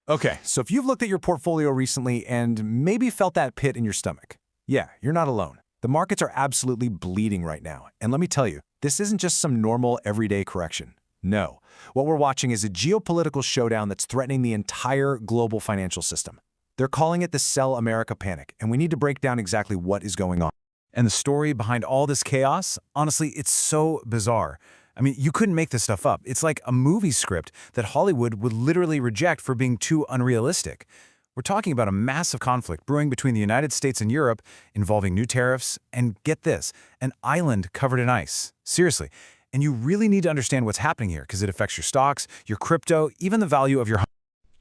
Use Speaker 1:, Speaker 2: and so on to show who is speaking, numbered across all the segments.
Speaker 1: Okay, so if you've looked at your portfolio recently and maybe felt that pit in your stomach, yeah, you're not alone. The markets are absolutely bleeding right now. And let me tell you, this isn't just some normal everyday correction. No, what we're watching is a geopolitical showdown that's threatening the entire global financial system. They're calling it the Sell America Panic, and we need to break down exactly what is going on. And the story behind all this chaos, honestly, it's so bizarre. I mean, you couldn't make this stuff up. It's like a movie script that Hollywood would literally reject for being too unrealistic. We're talking about a massive conflict brewing between the United States and Europe involving new tariffs, and get this, an island covered in ice. Seriously. And you really need to understand what's happening here because it affects your stocks, your crypto, even the value of your home.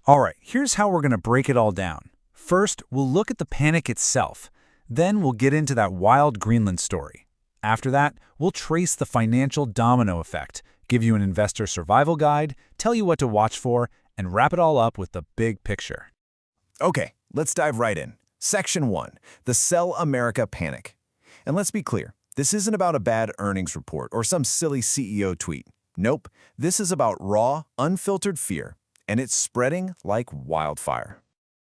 Speaker 1: All right, here's how we're going to break it all down. First, we'll look at the panic itself. Then we'll get into that wild Greenland story. After that, we'll trace the financial domino effect, give you an investor survival guide, tell you what to watch for, and wrap it all up with the big picture.
Speaker 2: Okay, let's dive right in. Section 1, the Sell America Panic. And let's be clear, this isn't about a bad earnings report or some silly CEO tweet. Nope, this is about raw, unfiltered fear, and it's spreading like wildfire.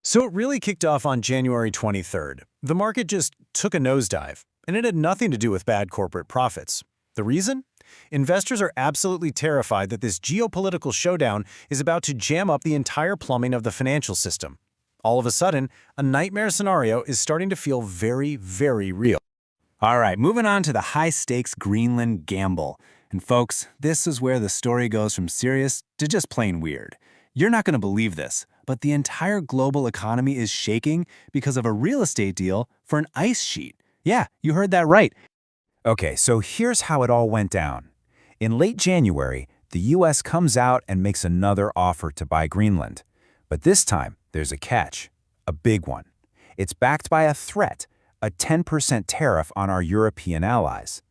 Speaker 1: So it really kicked off on January 23rd. The market just took a nosedive, and it had nothing to do with bad corporate profits. The reason? Investors are absolutely terrified that this geopolitical showdown is about to jam up the entire plumbing of the financial system. All of a sudden, a nightmare scenario is starting to feel very, very real. All right, moving on to the high-stakes Greenland gamble. And folks, this is where the story goes from serious to just plain weird. You're not going to believe this, but the entire global economy is shaking because of a real estate deal for an ice sheet. Yeah, you heard that right. Okay, so here's how it all went down. In late January, the U.S. comes out and makes another offer to buy Greenland. But this time, there's a catch, a big one. It's backed by a threat, a 10% tariff on our European allies.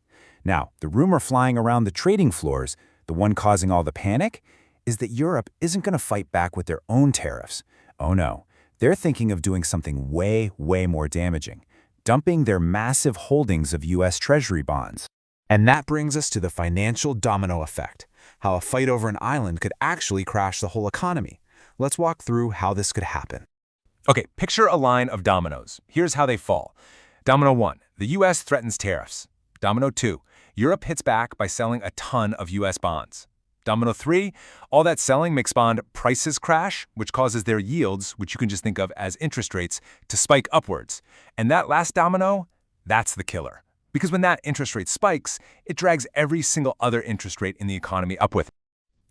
Speaker 1: Now, the rumor flying around the trading floors, the one causing all the panic, is that Europe isn't going to fight back with their own tariffs. Oh no, they're thinking of doing something way, way more damaging, dumping their massive holdings of U.S. Treasury bonds. And that brings us to the financial domino effect, how a fight over an island could actually crash the whole economy. Let's walk through how this could happen. Okay, picture a line of dominoes. Here's how they fall. Domino 1, the U.S. threatens tariffs. Domino 2, Europe hits back by selling a ton of U.S. bonds. Domino 3, all that selling makes bond prices crash, which causes their yields, which you can just think of as interest rates, to spike upwards. And that last domino, that's the killer. Because when that interest rate spikes, it drags every single other interest rate in the economy up with it.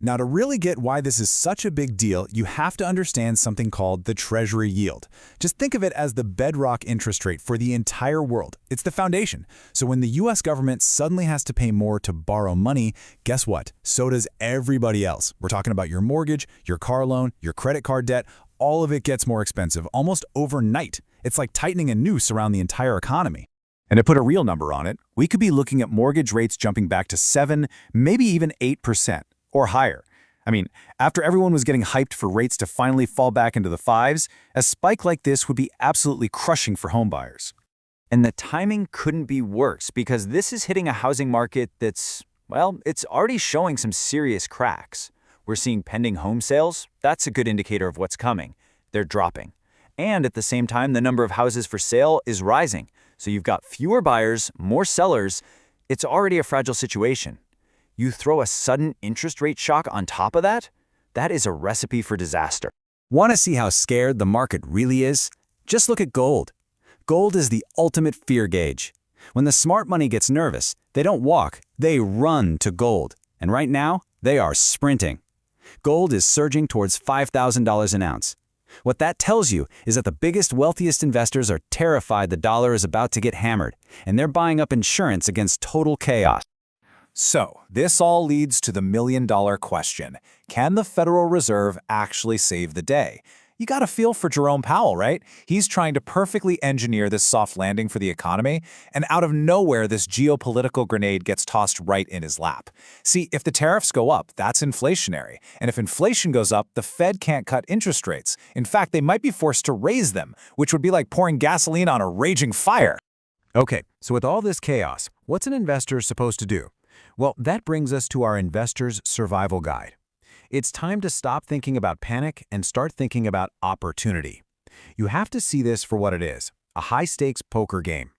Speaker 1: Now, to really get why this is such a big deal, you have to understand something called the Treasury yield. Just think of it as the bedrock interest rate for the entire world. It's the foundation. So when the U.S. government suddenly has to pay more to borrow money, guess what? So does everybody else. We're talking about your mortgage, your car loan, your credit card debt. All of it gets more expensive almost overnight. It's like tightening a noose around the entire economy. And to put a real number on it, we could be looking at mortgage rates jumping back to 7, maybe even 8%. Or higher. I mean, after everyone was getting hyped for rates to finally fall back into the 5s, a spike like this would be absolutely crushing for homebuyers.
Speaker 3: And the timing couldn't be worse because this is hitting a housing market that's, well, it's already showing some serious cracks. We're seeing pending home sales. That's a good indicator of what's coming. They're dropping. And at the same time, the number of houses for sale is rising. So you've got fewer buyers, more sellers. It's already a fragile situation. You throw a sudden interest rate shock on top of that? That is a recipe for disaster.
Speaker 1: Want to see how scared the market really is? Just look at gold. Gold is the ultimate fear gauge. When the smart money gets nervous, they don't walk, they run to gold. And right now, they are sprinting. Gold is surging towards $5,000 an ounce. What that tells you is that the biggest, wealthiest investors are terrified the dollar is about to get hammered, and they're buying up insurance against total chaos. So, this all leads to the million-dollar question. Can the Federal Reserve actually save the day? You got a feel for Jerome Powell, right? He's trying to perfectly engineer this soft landing for the economy, and out of nowhere, this geopolitical grenade gets tossed right in his lap. See, if the tariffs go up, that's inflationary. And if inflation goes up, the Fed can't cut interest rates. In fact, they might be forced to raise them, which would be like pouring gasoline on a raging fire. Okay, so with all this chaos, what's an investor supposed to do? Well, that brings us to our investor's survival guide. It's time to stop thinking about panic and start thinking about opportunity. You have to see this for what it is, a high-stakes poker game.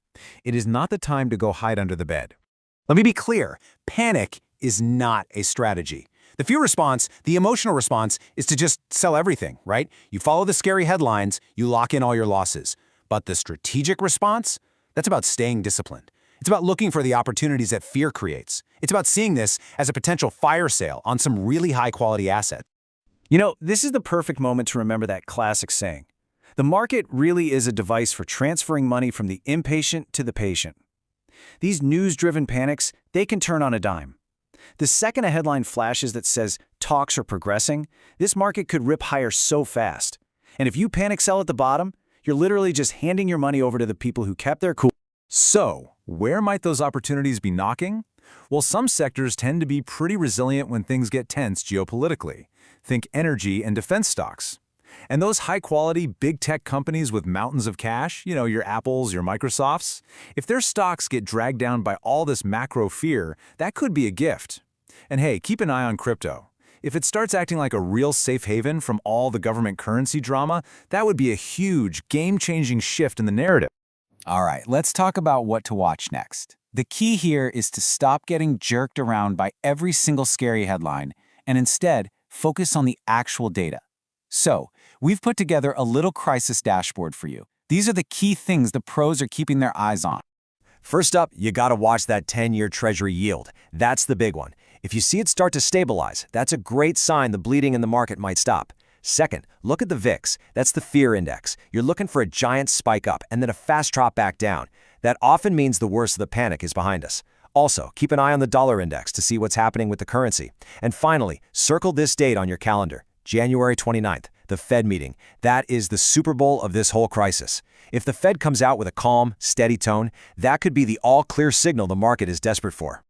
Speaker 1: It is not the time to go hide under the bed. Let me be clear, panic is not a strategy. The fear response, the emotional response, is to just sell everything, right? You follow the scary headlines, you lock in all your losses. But the strategic response? That's about staying disciplined. It's about looking for the opportunities that fear creates. It's about seeing this as a potential fire sale on some really high-quality asset. You know, this is the perfect moment to remember that classic saying. The market really is a device for transferring money from the impatient to the patient. These news-driven panics, they can turn on a dime. The second a headline flashes that says talks are progressing, this market could rip higher so fast. And if you panic sell at the bottom, you're literally just handing your money over to the people who kept their cool.
Speaker 2: So, where might those opportunities be knocking? Well, some sectors tend to be pretty resilient when things get tense geopolitically. Think energy and defense stocks. And those high-quality, big tech companies with mountains of cash, your Apples, your Microsofts, if their stocks get dragged down by all this macro fear, that could be a gift. And hey, keep an eye on crypto. If it starts acting like a real safe haven from all the government currency drama, that would be a huge, game-changing shift in the narrative.
Speaker 3: All right, let's talk about what to watch next. The key here is to stop getting jerked around by every single scary headline and instead focus on the actual data. So, we've put together a little crisis dashboard for you. These are the key things the pros are keeping their eyes on.
Speaker 4: First up, you gotta watch that 10-year Treasury yield. That's the big one. If you see it start to stabilize, that's a great sign the bleeding in the market might stop. Second, look at the VIX. That's the fear index. You're looking for a giant spike up and then a fast drop back down. That often means the worst of the panic is behind us. Also, keep an eye on the dollar index to see what's happening with the currency. And finally, circle this date on your calendar, January 29th, the Fed meeting. That is the Super Bowl of this whole crisis. If the Fed comes out with a calm, steady tone, that could be the all-clear signal the market is desperate for.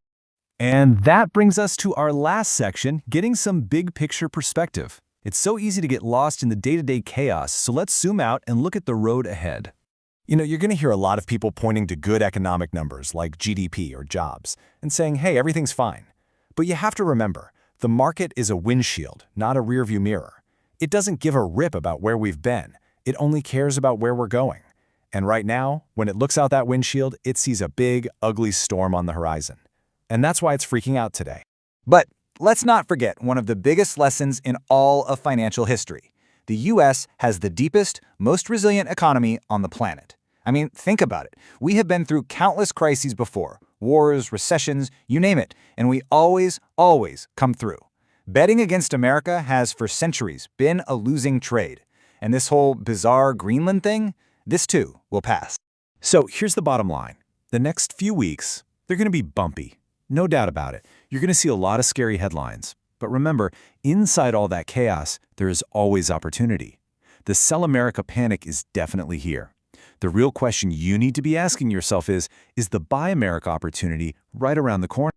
Speaker 2: And that brings us to our last section, getting some big picture perspective. It's so easy to get lost in the day-to-day chaos, so let's zoom out and look at the road ahead.
Speaker 1: You're going to hear a lot of people pointing to good economic numbers like GDP or jobs and saying, hey, everything's fine. But you have to remember, the market is a windshield, not a rearview mirror. It doesn't give a rip about where we've been. It only cares about where we're going. And right now, when it looks out that windshield, it sees a big, ugly storm on the horizon. And that's why it's freaking out today.
Speaker 3: But let's not forget one of the biggest lessons in all of financial history. The U.S. has the deepest, most resilient economy on the planet. I mean, think about it. We have been through countless crises before, wars, recessions, you name it, and we always come through. Betting against America has for centuries been a losing trade. And this whole bizarre Greenland thing, this too will pass.
Speaker 1: So here's the bottom line. The next few weeks, they're going to be bumpy. No doubt about it. You're going to see a lot of scary headlines. But remember, inside all that chaos, there is always opportunity. The Sell America panic is definitely here. The real question you need to be asking yourself is the Buy America opportunity right around the corner?